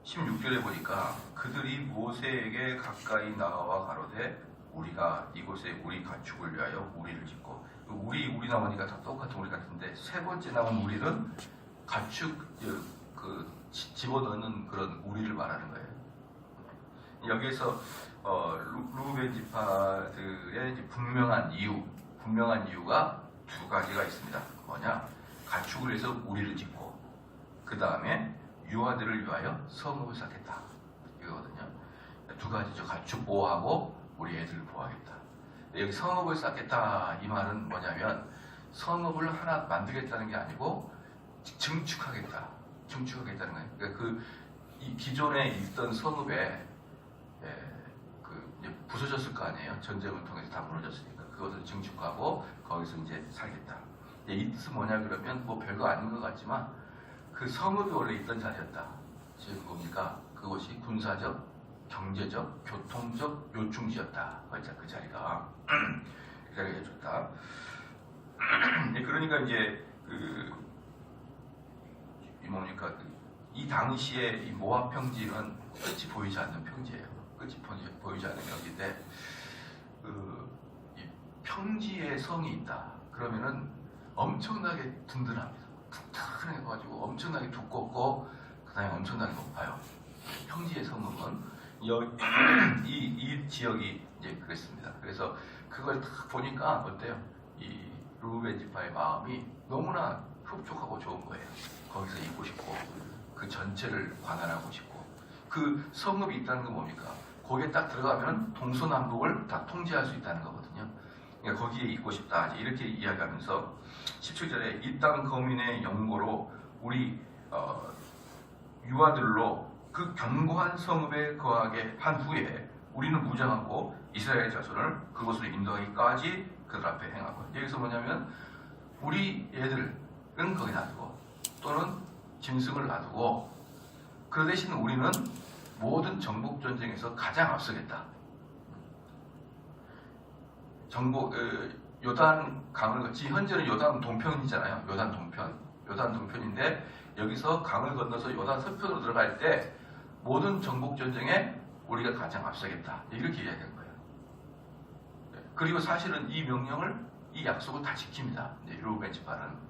16절에 보니까 그들이 모세에게 가까이 나와 가로되 우리가 이곳에 우리 가축을 위하여 우리를 짓고, 우리 나오니까 다 똑같은 우리 같은데 세 번째 나온 우리는 가축 집어넣는 그런 우리를 말하는 거예요. 여기에서 루벤 지파들의 분명한 이유가 두 가지가 있습니다. 뭐냐? 가축을 해서 우리를 짓고, 그 다음에 유아들을 위하여 성읍을 쌓겠다, 이거거든요. 두 가지죠. 가축 보호하고 우리 애들을 보호하겠다. 여기 성읍을 쌓겠다, 이 말은 뭐냐면 성읍을 하나 만들겠다는 게 아니고 증축하겠다는 거예요. 그러니까 이 기존에 있던 성읍에 이제 부서졌을 거 아니에요. 전쟁을 통해서 다 무너졌으니까 그것을 증축하고 거기서 이제 살겠다. 이 뜻은 뭐냐 그러면 뭐 별거 아닌 것 같지만 그 성읍이 원래 있던 자리였다. 지금 뭡니까? 그것이 군사적, 경제적, 교통적 요충지였다. 그 자리가 그 자리가 좋다. 그러니까 이제 이 당시에 이 모압 평지는 끝이 보이지 않는 평지예요. 끝이 보이지 않는 평지인데 이 평지에 성이 있다. 그러면은 엄청나게 든든합니다. 튼튼해가지고 엄청나게 두껍고 그다음에 엄청나게 높아요. 평지의 성읍은 이 지역이 이제 그랬습니다. 그래서 그걸 딱 보니까 어때요? 이 루벤 지파의 마음이 너무나 흡족하고 좋은 거예요. 거기서 있고 싶고 그 전체를 관할하고 싶고, 그 성읍이 있다는 건 뭡니까? 거기에 딱 들어가면 동서남북을 다 통제할 수 있다는 거거든요. 그러니까 거기에 있고 싶다, 이렇게 이야기하면서 17절에 이 땅 거민의 영고로 우리 유아들로 그 견고한 성읍에 거하게 한 후에 우리는 무장하고 이스라엘 자손을 그곳으로 인도하기까지 그들 앞에 행하고. 여기서 뭐냐면 우리 애들은 거기 놔두고 또는 짐승을 놔두고, 그 대신 우리는 모든 정복 전쟁에서 가장 앞서겠다. 요단 강을 현재는 요단 동편이잖아요. 요단 동편인데 여기서 강을 건너서 요단 서편으로 들어갈 때 모든 정복 전쟁에 우리가 가장 앞서겠다, 이렇게 이야기한 거예요. 그리고 사실은 이 명령을, 이 약속을 다 지킵니다. 루벤 지파는.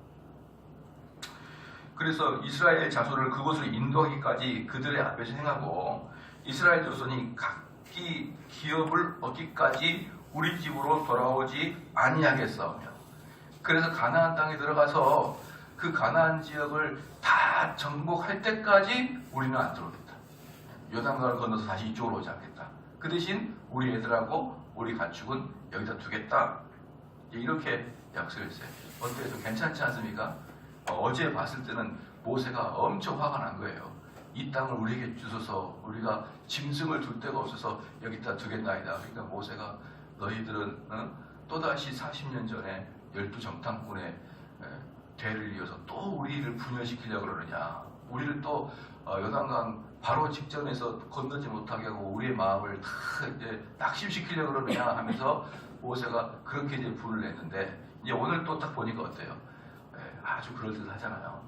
그래서 이스라엘 자손을 그곳으로 인도하기까지 그들의 앞에서 행하고, 이스라엘 자손이 각기 기업을 얻기까지 우리 집으로 돌아오지 아니하겠사오며. 그래서 가나안 땅에 들어가서 그 가나안 지역을 다 정복할 때까지 우리는 안 들어오겠다. 요단강을 건너서 다시 이쪽으로 오지 않겠다. 그 대신 우리 애들하고 우리 가축은 여기다 두겠다, 이렇게 약속했어요. 어때요? 좀 괜찮지 않습니까? 어제 봤을 때는 모세가 엄청 화가 난 거예요. 이 땅을 우리에게 주소서, 우리가 짐승을 둘 데가 없어서 여기다 두겠나이다. 그러니까 모세가 너희들은 또다시 40년 전에 12정탐꾼의 대를 이어서 또 우리를 분열시키려고 그러느냐, 우리를 또 요단강 바로 직전에서 건너지 못하게 하고 우리의 마음을 다 이제 낙심시키려고 그러느냐 하면서 모세가 그렇게 이제 불을 냈는데, 이제 오늘 또 딱 보니까 어때요? 아주 그럴듯하잖아요.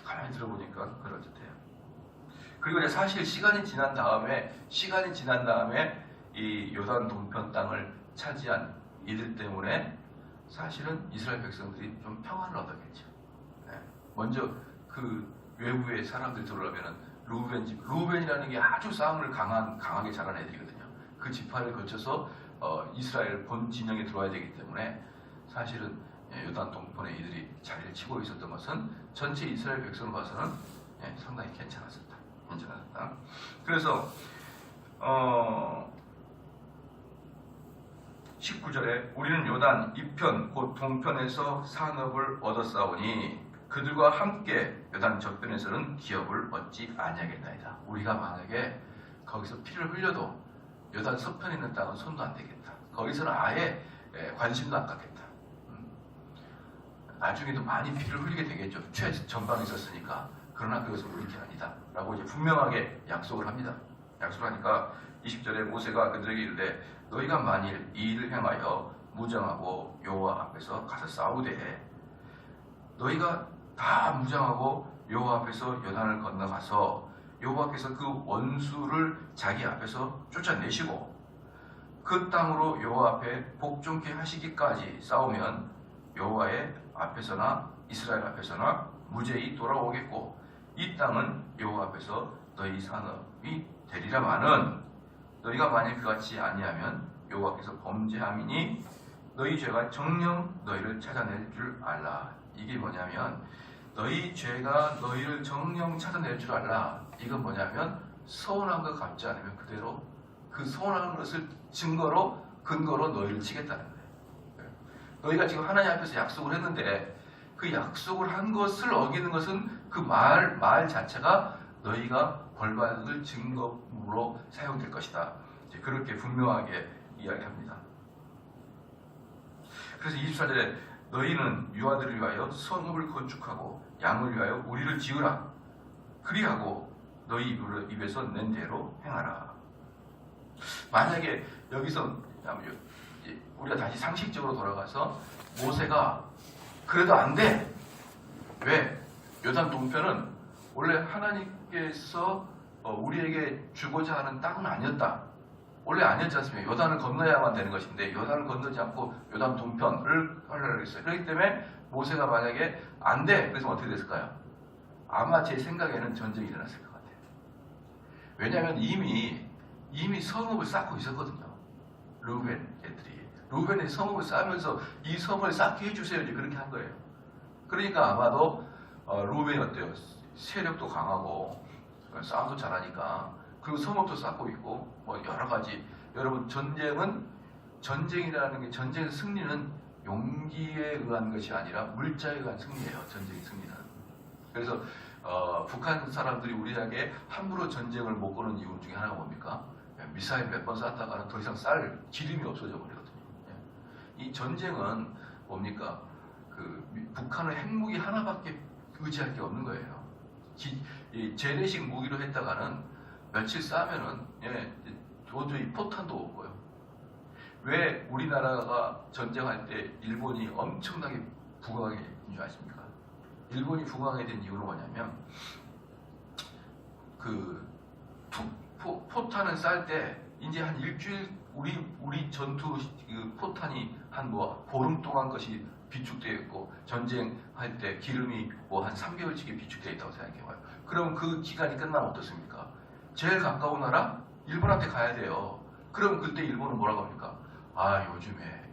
가만히 들어보니까 그럴듯해요. 그리고 이제 사실 시간이 지난 다음에 이 요단 동편 땅을 차지한 이들 때문에 사실은 이스라엘 백성들이 좀 평안을 얻었겠죠. 먼저 그 외부의 사람들 들어오려면은 루벤이라는 게 아주 싸움을 강하게 잘한 애들이거든요. 그 지파를 거쳐서 이스라엘 본 진영에 들어와야 되기 때문에 사실은 요단 동편에 이들이 자리를 치고 있었던 것은 전체 이스라엘 백성을 봐서는 상당히 괜찮았었다. 그래서 19절에 우리는 요단 이편 곧 동편에서 산업을 얻었사오니 그들과 함께 요단 저편에서는 기업을 얻지 아니하겠나이다. 우리가 만약에 거기서 피를 흘려도 요단 서편에 있는 땅은 손도 안 대겠다. 거기서는 아예 관심도 안 갖겠다. 나중에도 많이 피를 흘리게 되겠죠. 최전방에 있었으니까. 그러나 그것은 우리 게 아니다 라고 이제 분명하게 약속을 합니다. 약속을 하니까 20절에 모세가 그들에게 이르되 너희가 만일 이 일을 행하여 무장하고 여호와 앞에서 가서 싸우되, 너희가 다 무장하고 여호와 앞에서 요단을 건너가서 여호와께서 그 원수를 자기 앞에서 쫓아내시고 그 땅으로 여호와 앞에 복종케 하시기까지 싸우면 여호와의 앞에서나 이스라엘 앞에서나 무죄히 돌아오겠고 이 땅은 여호와 앞에서 너희 산업이 되리라마는 너희가 만일 그같이 아니하면 여호와께서 범죄함이니 너희 죄가 정녕 너희를 찾아낼 줄 알라. 이게 뭐냐면 너희 죄가 너희를 정녕 찾아낼 줄 알라. 이건 뭐냐면 서운한 거 갚지 않으면 그대로 그 서운한 것을 근거로 너희를 치겠다는 거예요. 너희가 지금 하나님 앞에서 약속을 했는데 그 약속을 한 것을 어기는 것은 그 말 자체가 너희가 벌받을 증거로 사용될 것이다. 이제 그렇게 분명하게 이야기합니다. 그래서 24절에 너희는 유아들을 위하여 성읍을 건축하고 양을 위하여 우리를 지으라. 그리하고 너희 입에서 낸 대로 행하라. 만약에 여기서 우리가 다시 상식적으로 돌아가서 모세가 그래도 안 돼. 왜? 요단 동편은 원래 하나님께서 우리에게 주고자 하는 땅은 아니었다. 원래 아니었지 않습니까? 요단을 건너야만 되는 것인데 요단을 건너지 않고 요단 동편을 하려고 했어요. 그렇기 때문에 모세가 만약에 안 돼. 그래서 어떻게 됐을까요? 아마 제 생각에는 전쟁이 일어났을 것 같아요. 왜냐하면 이미 성읍을 쌓고 있었거든요. 르우벤 애들이. 르우벤이 성읍을 쌓으면서 이 성을 쌓게 해주세요. 이제 그렇게 한 거예요. 그러니까 아마도 르우벤이 어때요? 세력도 강하고 싸움도 잘하니까 그리고 성읍도 쌓고 있고 뭐 여러 가지. 여러분 전쟁이라는 게 전쟁의 승리는 용기에 의한 것이 아니라 물자에 의한 승리예요. 전쟁의 승리는. 그래서 북한 사람들이 우리에게 함부로 전쟁을 못 거는 이유 중에 하나가 뭡니까? 미사일 몇 번 쐈다가는 더 이상 쌀 기름이 없어져 버리거든요. 이 전쟁은 뭡니까? 북한은 핵무기 하나밖에 의지할 게 없는 거예요. 재래식 무기로 했다가는 며칠 싸면은 도저히 포탄도 없고요. 왜 우리나라가 전쟁할 때 일본이 엄청나게 부강하게 된 줄 아십니까? 일본이 부강하게 된 이유는 뭐냐면 포탄을 쌀 때 이제 한 일주일 우리 전투 포탄이 한 보름 동안 것이 비축되어 있고 전쟁할 때 기름이 한 3개월치기 비축되어 있다고 생각해봐요. 그럼 그 기간이 끝나면 어떻습니까? 제일 가까운 나라 일본한테 가야 돼요. 그럼 그때 일본은 뭐라고 합니까? 요즘에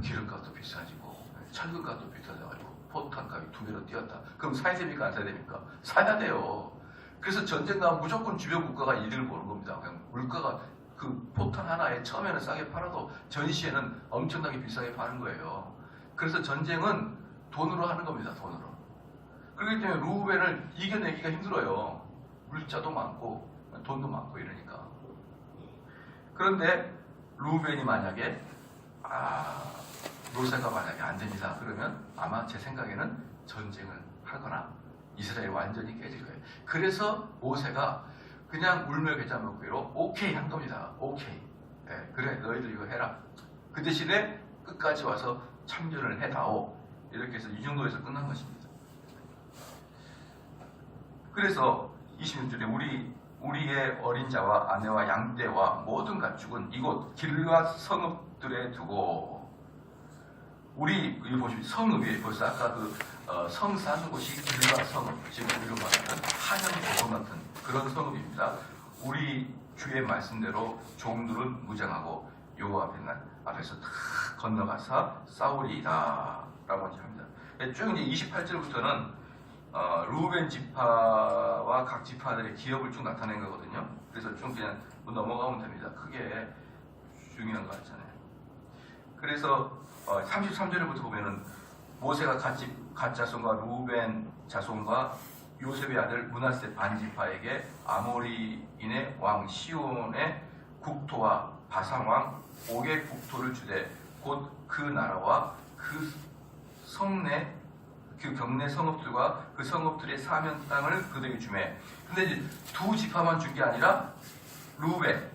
기름값도 비싸지고 철근값도 비싸져가지고 포탄값이 2배로 뛰었다. 그럼 사야 됩니까? 안 사야 됩니까? 사야 돼요. 그래서 전쟁 나면 무조건 주변 국가가 이득을 보는 겁니다. 그냥 물가가 그 포탄 하나에 처음에는 싸게 팔아도 전시에는 엄청나게 비싸게 파는 거예요. 그래서 전쟁은 돈으로 하는 겁니다. 돈으로. 그렇기 때문에 르우벤을 이겨내기가 힘들어요. 물자도 많고 돈도 많고 이러니까. 그런데 르우벤이 만약에 모세가 만약에 안 됩니다. 그러면 아마 제 생각에는 전쟁을 하거나 이스라엘이 완전히 깨질 거예요. 그래서 모세가 그냥 울며개자먹기로 오케이 한 겁니다. 오케이. 그래 너희들 이거 해라. 그 대신에 끝까지 와서 참전을 해다오. 이렇게 해서 이 정도에서 끝난 것입니다. 그래서 26절에 우리의 어린 자와 아내와 양떼와 모든 가축은 이곳 길르앗 성읍들에 두고 여기 보시면 성읍이 벌써 아까 성 사는 곳이 길르앗 성읍, 지금 우리로 말하는 한양 도성 같은 그런 성읍입니다. 우리 주의 말씀대로 종들은 무장하고 여호와 앞에서 다 건너가서 싸우리이다 라고 합니다. 쭉 이제 28절부터는 르우벤 지파와 각 지파들의 기업을 쭉 나타낸 거거든요. 그래서 좀 그냥 넘어가면 됩니다. 크게 중요한 거 같잖아요. 그래서 33절부터 보면은 모세가 갓 자손과 르우벤 자손과 요셉의 아들 므낫세 반지파에게 아모리인의 왕 시온의 국토와 바산 왕 옥의 국토를 주되 곧 그 나라와 그 성내 그 경내 성읍들과 그 성읍들의 사면 땅을 그들에게 주매. 근데 이제 두 지파만 준 게 아니라 르우벤,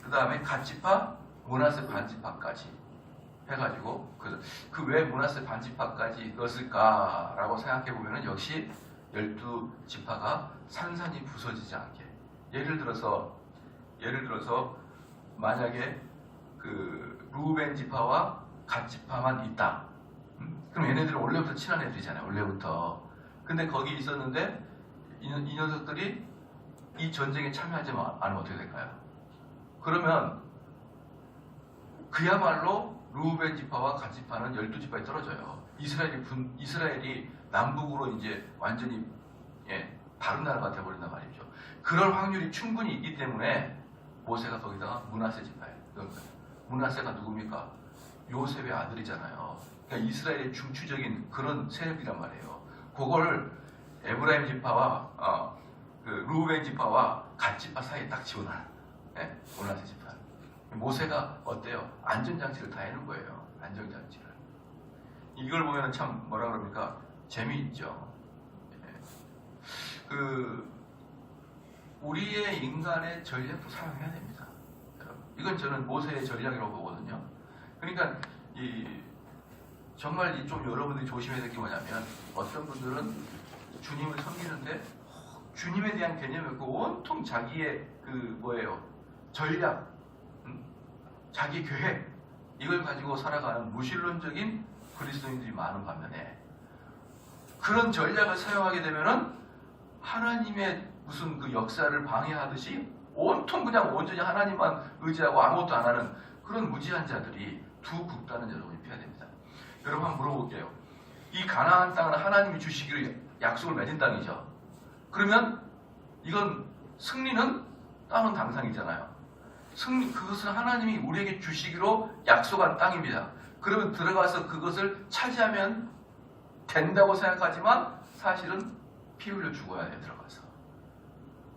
그 다음에 갓 지파, 므낫세 반지파까지 해가지고 그 왜 므낫세 반지파까지 넣었을까라고 생각해 보면은 역시 12지파가 산산이 부서지지 않게. 예를 들어서 만약에 그 루벤 지파와 갓 지파만 있다. 그럼 얘네들은 원래부터 친한 애들이잖아요. 원래부터. 근데 거기 있었는데 이 녀석들이 이 전쟁에 참여하지 않으면 어떻게 될까요? 그러면 그야말로 루벤 지파와 갓 지파는 12지파에 떨어져요. 이스라엘이 남북으로 이제 완전히 다른 나라가 되어버린단 말이죠. 그럴 확률이 충분히 있기 때문에 모세가 거기다가 므낫세 지파에. 므낫세가 누굽니까? 요셉의 아들이잖아요. 그러니까 이스라엘의 중추적인 그런 세력이란 말이에요. 그걸 에브라임 지파와 그 루벤 지파와 갓 지파 사이에 딱 집어넣은 므낫세 지파. 모세가 어때요? 안전장치를 다 해놓은 거예요. 안전장치를. 이걸 보면 참 뭐라 그럽니까? 재미있죠. 우리의 인간의 전략도 사용해야 됩니다. 이건 저는 모세의 전략이라고 보거든요. 그러니까 정말 좀 여러분들이 조심해야 될 게 뭐냐면 어떤 분들은 주님을 섬기는데 주님에 대한 개념이 없고 온통 자기의 전략, 자기 계획 이걸 가지고 살아가는 무신론적인 그리스도인들이 많은 반면에 그런 전략을 사용하게 되면은 하나님의 무슨 그 역사를 방해하듯이 온통 그냥 온전히 하나님만 의지하고 아무것도 안 하는 그런 무지한 자들이 두 극단은 여러분이 피해야 됩니다. 여러분 한번 물어볼게요. 이 가나안 땅은 하나님이 주시기로 약속을 맺은 땅이죠. 그러면 이건 승리는 땅은 당상이잖아요. 그것은 하나님이 우리에게 주시기로 약속한 땅입니다. 그러면 들어가서 그것을 차지하면 된다고 생각하지만 사실은 피 흘려 죽어야 돼요. 들어가서.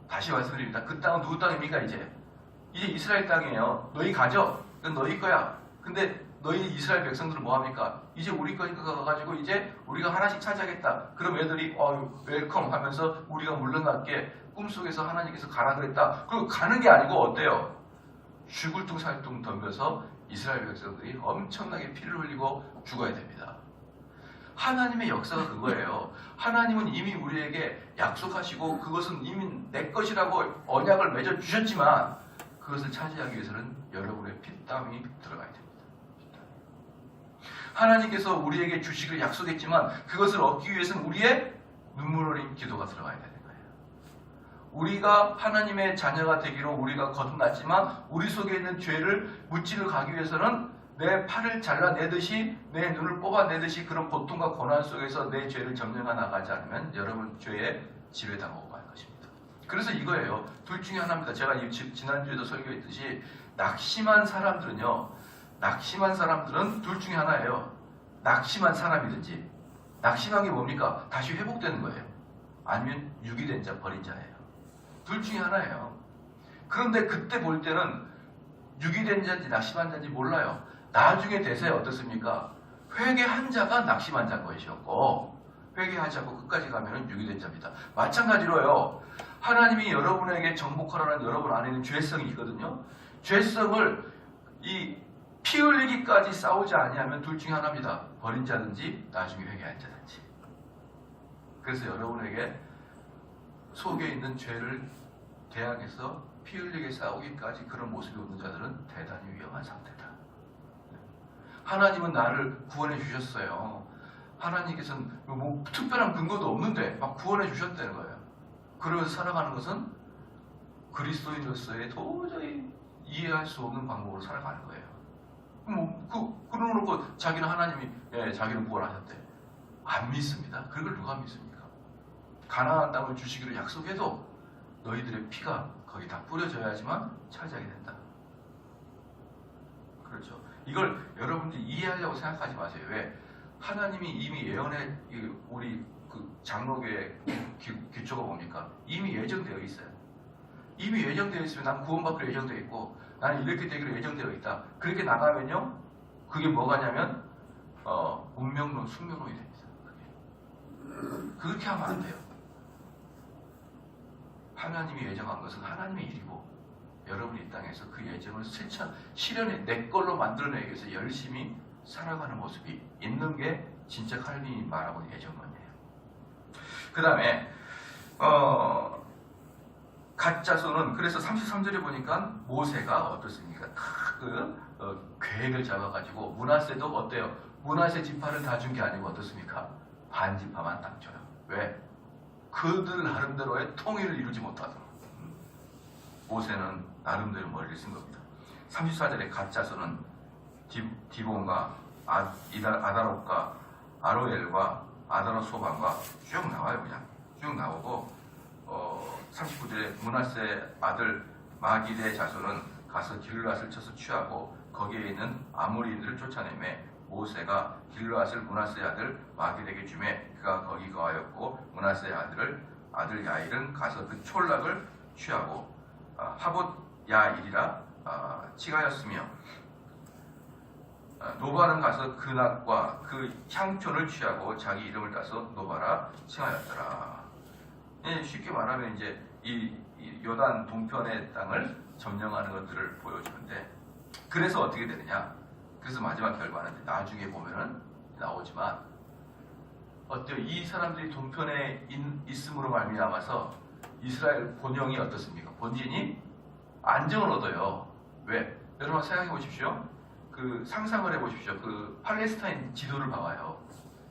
다시 말씀드립니다. 그 땅은 누구 땅입니까? 이제 이스라엘 땅이에요. 너희 가져. 이건 너희 거야. 근데 너희 이스라엘 백성들은 뭐합니까? 이제 우리 거니까 가가지고 이제 우리가 하나씩 차지하겠다. 그럼 애들이 웰컴 하면서 우리가 물러날게 꿈속에서 하나님께서 가라 그랬다. 그리고 가는 게 아니고 어때요? 죽을 둥살둥 덤벼서 이스라엘 백성들이 엄청나게 피를 흘리고 죽어야 됩니다. 하나님의 역사가 그거예요. 하나님은 이미 우리에게 약속하시고 그것은 이미 내 것이라고 언약을 맺어 주셨지만 그것을 차지하기 위해서는 여러분의 피땀이 들어가야 됩니다. 하나님께서 우리에게 주시기를 약속했지만 그것을 얻기 위해서는 우리의 눈물 흘린 기도가 들어가야 되는 거예요. 우리가 하나님의 자녀가 되기로 우리가 거듭났지만 우리 속에 있는 죄를 무찌르 가기 위해서는 내 팔을 잘라내듯이 내 눈을 뽑아내듯이 그런 고통과 고난 속에서 내 죄를 점령해 나가지 않으면 여러분 죄에 지배당하고 말 것입니다. 그래서 이거예요. 둘 중에 하나입니다. 제가 지난주에도 설교했듯이 낙심한 사람들은 둘 중에 하나예요. 낙심한 사람이든지 낙심한 게 뭡니까? 다시 회복되는 거예요. 아니면 유기된 자, 버린 자예요. 둘 중에 하나예요. 그런데 그때 볼 때는 유기된 자인지 낙심한 자인지 몰라요. 나중에 대세에 어떻습니까? 회개한 자가 낙심한 자인 것이었고 회개하지 않고 끝까지 가면 유기된 자입니다. 마찬가지로요. 하나님이 여러분에게 정복하라는 여러분 안에 있는 죄성이 있거든요. 죄성을 피 흘리기까지 싸우지 아니하면 둘 중에 하나입니다. 버린 자든지 나중에 회개한 자든지. 그래서 여러분에게 속에 있는 죄를 대항해서 피 흘리게 싸우기까지 그런 모습이 없는 자들은 대단히 위험한 상태다. 하나님은 나를 구원해 주셨어요. 하나님께서는 뭐 특별한 근거도 없는데 막 구원해 주셨다는 거예요. 그러면서 살아가는 것은 그리스도인으로서의 도저히 이해할 수 없는 방법으로 살아가는 거예요. 그러놓고 자기는 하나님이 자기는 구원하셨대. 안 믿습니다. 그걸 누가 믿습니까? 가나안 땅을 주시기로 약속해도 너희들의 피가 거기 다 뿌려져야지만 차지하게 된다. 그렇죠. 이걸 여러분들이 이해하려고 생각하지 마세요. 왜? 하나님이 이미 예언해 우리 그 장로교의 기초가 뭡니까? 이미 예정되어 있어요. 이미 예정되어 있으면 난 구원받기로 예정되어 있고 나는 이렇게 되기로 예정되어 있다. 그렇게 나가면요. 그게 뭐가냐면 운명론, 숙명론이 됩니다. 그렇게 하면 안 돼요. 하나님이 예정한 것은 하나님의 일이고 여러분이 이 땅에서 그 예정을 실현해 내 걸로 만들어내기 위해서 열심히 살아가는 모습이 있는 게 진짜 칼빈이 말하고 있는 예정론이에요. 그 다음에 갓 자손은 그래서 33절에 보니까 모세가 어떻습니까? 계획을 잡아가지고 문하세도 어때요? 문하세 지파를 다 준 게 아니고 어떻습니까? 반 지파만 딱 줘요. 왜? 그들 나름대로의 통일을 이루지 못하도록. 모세는 나름대로 머리를 쓴 겁니다. 34절에 갓 자손은 디본과 아다롯과 아로엘과 아다롯 소반과 쭉 나와요. 그냥 쭉 나오고 39절에 문하세 아들 마기대 자손은 가서 길르앗을 쳐서 취하고 거기에 있는 아모리인들을 쫓아내매 모세가 길르앗을 문하세 아들 마기대에게 주매 그가 거기 거하였고 문하세 아들 야일은 가서 그 촌락을 취하고 하봇 야일이라 칭하였으며 노바는 가서 그낫과 그 향촌을 취하고 자기 이름을 따서 노바라 칭하였더라. 쉽게 말하면 이제 이 요단 동편의 땅을 점령하는 것들을 보여주는데 그래서 어떻게 되느냐? 그래서 마지막 결과는 나중에 보면은 나오지만 어때요? 이 사람들이 동편에 있음으로 말미암아서 이스라엘 본영이 어떻습니까? 본진이 안정을 얻어요. 왜? 여러분 생각해 보십시오. 그 상상을 해 보십시오. 그 팔레스타인 지도를 봐봐요.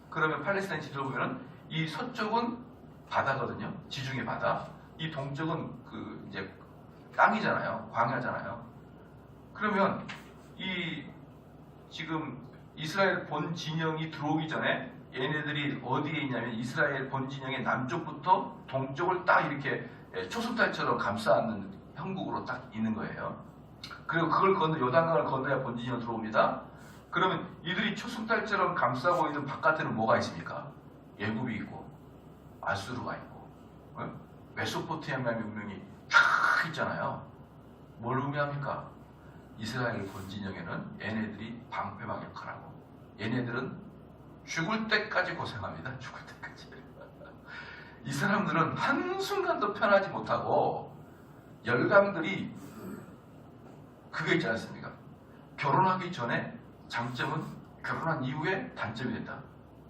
그러면 팔레스타인 지도를 보면은 이 서쪽은 바다거든요. 지중해 바다. 이 동쪽은 그 이제 땅이잖아요. 광야잖아요. 그러면 이 지금 이스라엘 본 진영이 들어오기 전에 얘네들이 어디에 있냐면 이스라엘 본 진영의 남쪽부터 동쪽을 딱 이렇게 초승달처럼 감싸는 형국으로 딱 있는 거예요. 그리고 그걸 건너 요단강을 건너야 본 진영으로 들어옵니다. 그러면 이들이 초승달처럼 감싸고 있는 바깥에는 뭐가 있습니까? 예굽이 있고 아수르가 있고 메소포타미아 문명이 쫙 있잖아요. 뭘 의미합니까? 이스라엘 본 진영에는 얘네들이 방패막 역할을 하고 얘네들은 죽을 때까지 고생합니다. 죽을 때까지. 이 사람들은 한순간도 편하지 못하고 열강들이 그게 있지 않습니까? 결혼하기 전에 장점은 결혼한 이후에 단점이 된다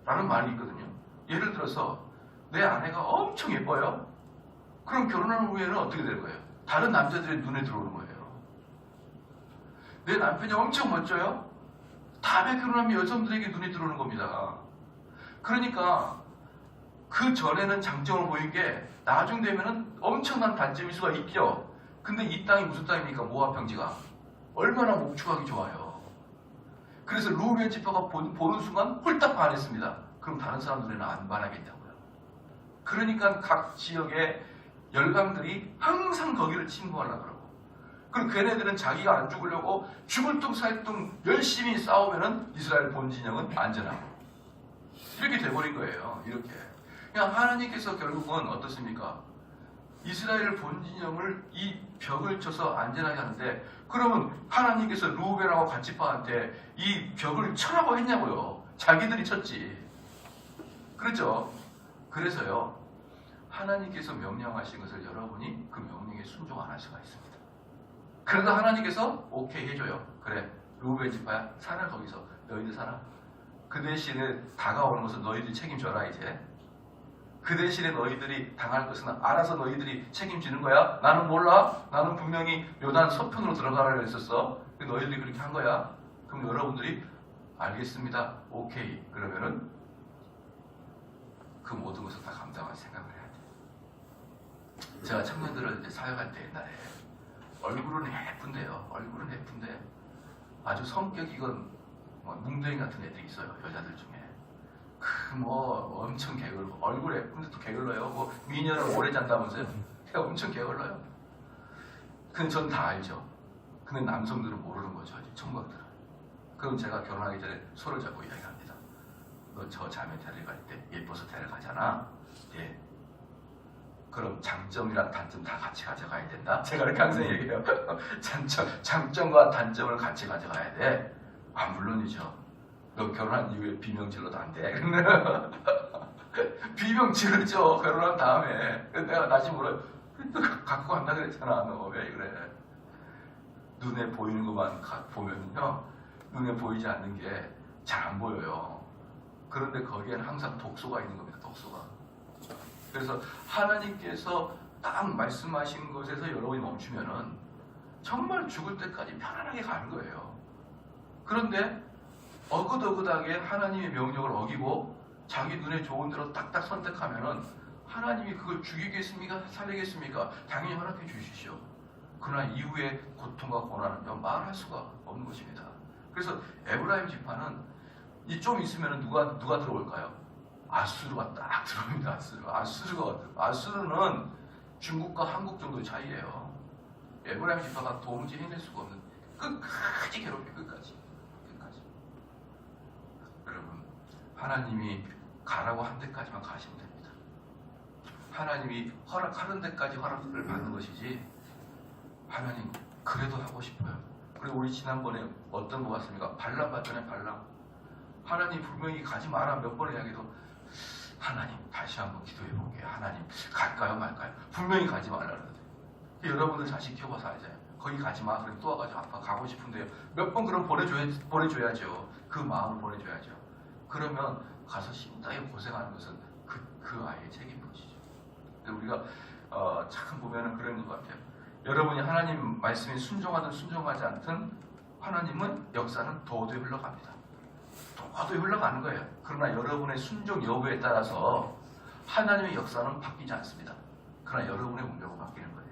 라는 말이 있거든요. 예를 들어서 내 아내가 엄청 예뻐요. 그럼 결혼한 후에는 어떻게 될 거예요? 다른 남자들의 눈에 들어오는 거예요. 내 남편이 엄청 멋져요? 다음에 결혼하면 여성들에게 눈에 들어오는 겁니다. 그러니까 그 전에는 장점을 보인 게 나중 되면은 엄청난 단점일 수가 있죠. 근데 이 땅이 무슨 땅입니까? 모압 평지가 얼마나 목축하기 좋아요. 그래서 루벤 지파가 보는 순간 홀딱 반했습니다. 그럼 다른 사람들은 안 반하겠다고요. 그러니까 각 지역의 열강들이 항상 거기를 침공하려고 그러고 그럼 걔네들은 자기가 안 죽으려고 죽을 둥 살 둥 열심히 싸우면은 이스라엘 본 진영은 안전하고 이렇게 돼버린 거예요. 이렇게 그냥 하나님께서 결국은 어떻습니까? 이스라엘 본 진영을 이 벽을 쳐서 안전하게 하는데 그러면 하나님께서 루벤하고 갓지파한테 이 벽을 쳐라고 했냐고요. 자기들이 쳤지. 그렇죠? 그래서요 하나님께서 명령하신 것을 여러분이 그 명령에 순종 안 할 수가 있습니다. 그래도 하나님께서 오케이 해줘요. 그래 루벤 지파야 살아 거기서 너희들 살아. 그 대신에 다가오는 것은 너희들이 책임져라 이제. 그 대신에 너희들이 당할 것은 알아서 너희들이 책임지는 거야. 나는 몰라. 나는 분명히 요단 서편으로 들어가라고 했었어. 너희들이 그렇게 한 거야. 그럼 여러분들이 알겠습니다. 오케이. 그러면은 그 모든 것을 다 감당할 생각을 해야 돼. 제가 청년들을 이제 사역할 때 옛날에 얼굴은 예쁜데요. 얼굴은 예쁜데 아주 성격이 이건 뭐 뭉댕이 같은 애들이 있어요. 여자들 중에. 뭐 엄청 게을고 얼굴 예쁜데 또 게을러요. 뭐 미녀를 오래 잔다면서요. 엄청 게을러요. 근데 전 다 알죠. 근데 남성들은 모르는 거죠. 아직 청각들은. 그럼 제가 결혼하기 전에 손을 잡고 이야기합니다. 너 저 자매 데려갈 때 예뻐서 데려가잖아. 예. 그럼 장점이랑 단점 다 같이 가져가야 된다. 제가 이렇게 항상 얘기해요. 장점과 단점을 같이 가져가야 돼. 아 물론이죠. 너 결혼한 이후에 비명 질러도 안 돼. 비명 지르죠. 결혼한 다음에. 내가 다시 물어요. 갖고 간다 그랬잖아. 너 왜 그래? 눈에 보이는 것만 보면요. 눈에 보이지 않는 게 잘 안 보여요. 그런데 거기에는 항상 독소가 있는 겁니다. 독소가. 그래서 하나님께서 딱 말씀하신 것에서 여러분이 멈추면은 정말 죽을 때까지 편안하게 가는 거예요. 그런데 어긋어긋하게 하나님의 명령을 어기고 자기 눈에 좋은 대로 딱딱 선택하면은 하나님이 그걸 죽이겠습니까? 살리겠습니까? 당연히 허락해 주시죠. 그러나 이후에 고통과 고난은 말할 수가 없는 것입니다. 그래서 에브라임 지파는 이 좀 있으면 누가 들어올까요? 아수르가 딱 들어옵니다. 아수르는 중국과 한국 정도의 차이예요. 에브라임 지파가 도무지 해낼 수가 없는 끝까지 괴롭혀 끝까지. 여러분 하나님이 가라고 한 데까지만 가시면 됩니다. 하나님이 허락하는 데까지 허락을 받는 것이지 하나님 그래도 하고 싶어요. 그리고 우리 지난번에 어떤 거 같습니까? 발람 봤잖아요. 발람. 하나님 분명히 가지 마라 몇 번을 이야기해도 하나님 다시 한번 기도해 볼게요. 하나님 갈까요 말까요? 분명히 가지 말라는데 여러분들 자식 키워봐서 알잖아요. 거기 가지 마. 그럼 또 와가지고 아빠 가고 싶은데요. 몇 번 그럼 보내줘야죠. 그 마음을 보내줘야죠. 그러면 가서 심하게 고생하는 것은 그 아이의 책임인 것이죠. 우리가 참 보면은 그런 것 같아요. 여러분이 하나님 말씀에 순종하든 순종하지 않든 하나님은 역사는 도저히 흘러갑니다. 도저히 흘러가는 거예요. 그러나 여러분의 순종 여부에 따라서 하나님의 역사는 바뀌지 않습니다. 그러나 여러분의 운명은 바뀌는 거예요.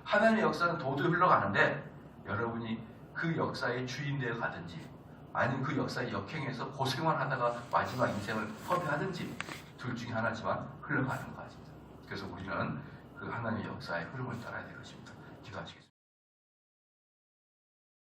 하나님의 역사는 도저히 흘러가는데 여러분이 그 역사의 주인 되어 가든지 아니면 그 역사의 역행에서 고생만 하다가 마지막 인생을 허비하든지 둘 중에 하나지만 흘러가는 것 같습니다. 그래서 우리는 그 하나님의 역사의 흐름을 따라야 될 것입니다. 기도하시겠습니다.